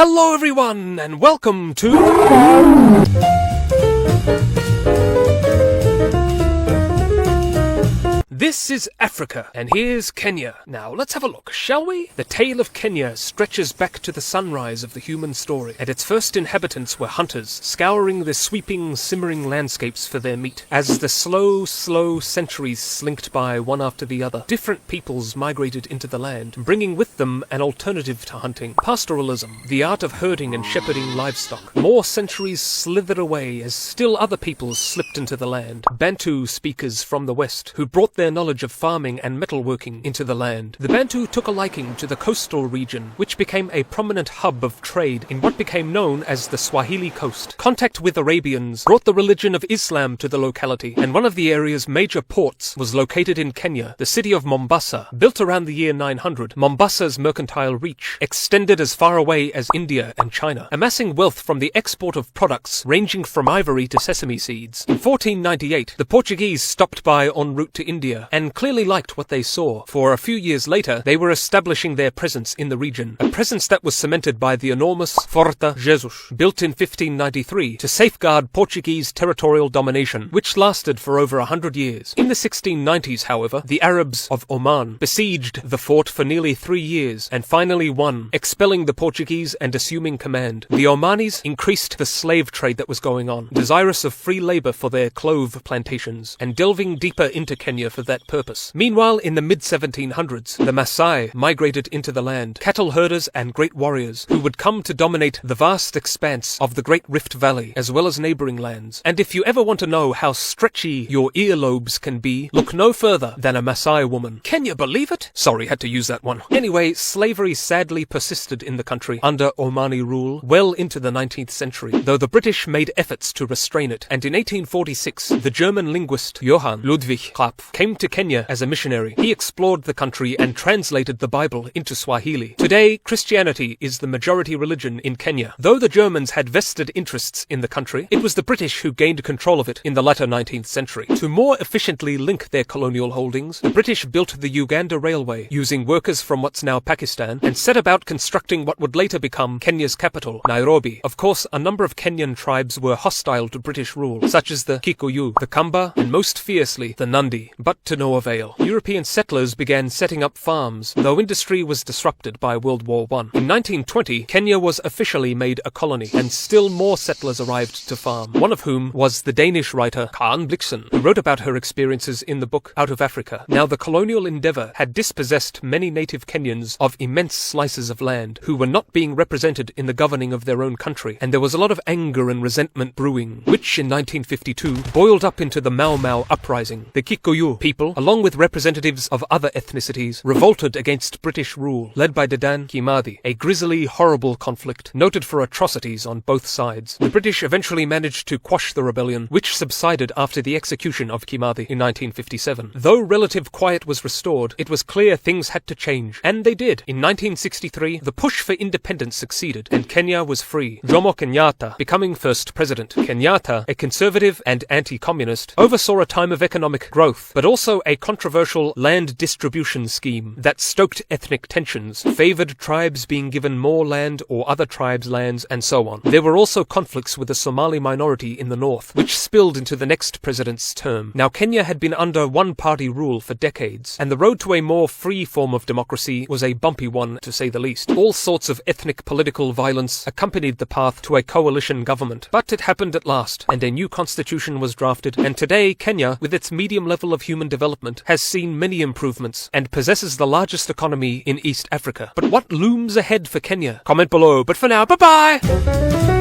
Hello everyone, and welcome to... This is Africa, and here's Kenya. Now, let's have a look, shall we? The tale of Kenya stretches back to the sunrise of the human story, and its first inhabitants were hunters, scouring the sweeping, simmering landscapes for their meat. As the slow centuries slinked by one after the other, different peoples migrated into the land, bringing with them an alternative to hunting. Pastoralism, the art of herding and shepherding livestock. More centuries slithered away as still other peoples slipped into the land. Bantu speakers from the west, who brought their knowledge of farming and metalworking into the land. The Bantu took a liking to the coastal region, which became a prominent hub of trade in what became known as the Swahili coast. Contact with Arabians brought the religion of Islam to the locality, and one of the area's major ports was located in Kenya, the city of Mombasa. Built around the year 900, Mombasa's mercantile reach extended as far away as India and China, amassing wealth from the export of products ranging from ivory to sesame seeds. In 1498, the Portuguese stopped by en route to India and clearly liked what they saw, for a few years later they were establishing their presence in the region, a presence that was cemented by the enormous Forte Jesus, built in 1593 to safeguard Portuguese territorial domination, which lasted for over 100 years. In the 1690s, however, the Arabs of Oman besieged the fort for nearly 3 years and finally won, expelling the Portuguese and assuming command. The Omanis increased the slave trade that was going on, desirous of free labor for their clove plantations, and delving deeper into Kenya for that purpose. Meanwhile, in the mid-1700s, the Maasai migrated into the land, cattle herders and great warriors, who would come to dominate the vast expanse of the Great Rift Valley, as well as neighboring lands. And if you ever want to know how stretchy your earlobes can be, look no further than a Maasai woman. Can you believe it? Sorry, had to use that one. Anyway, slavery sadly persisted in the country under Omani rule well into the 19th century, though the British made efforts to restrain it, and in 1846, the German linguist Johann Ludwig Krapf came to Kenya as a missionary. He explored the country and translated the Bible into Swahili. Today, Christianity is the majority religion in Kenya. Though the Germans had vested interests in the country, it was the British who gained control of it in the latter 19th century. To more efficiently link their colonial holdings, the British built the Uganda Railway, using workers from what's now Pakistan, and set about constructing what would later become Kenya's capital, Nairobi. Of course, a number of Kenyan tribes were hostile to British rule, such as the Kikuyu, the Kamba, and most fiercely, the Nandi, but to no avail. European settlers began setting up farms, though industry was disrupted by World War I. In 1920, Kenya was officially made a colony, and still more settlers arrived to farm, one of whom was the Danish writer Karen Blixen, who wrote about her experiences in the book Out of Africa. Now, the colonial endeavour had dispossessed many native Kenyans of immense slices of land, who were not being represented in the governing of their own country, and there was a lot of anger and resentment brewing, which in 1952 boiled up into the Mau Mau uprising. The Kikuyu people, along with representatives of other ethnicities, revolted against British rule, led by Dedan Kimathi, a grisly, horrible conflict, noted for atrocities on both sides. The British eventually managed to quash the rebellion, which subsided after the execution of Kimathi in 1957. Though relative quiet was restored, it was clear things had to change, and they did. In 1963, the push for independence succeeded, and Kenya was free, Jomo Kenyatta becoming first president. Kenyatta, a conservative and anti-communist, oversaw a time of economic growth, but also a controversial land distribution scheme that stoked ethnic tensions, favoured tribes being given more land or other tribes' lands, and so on. There were also conflicts with the Somali minority in the north, which spilled into the next president's term. Now, Kenya had been under one-party rule for decades, and the road to a more free form of democracy was a bumpy one, to say the least. All sorts of ethnic political violence accompanied the path to a coalition government. But it happened at last, and a new constitution was drafted, and today Kenya, with its medium level of human development, has seen many improvements and possesses the largest economy in East Africa. But what looms ahead for Kenya? Comment below, but for now, bye-bye!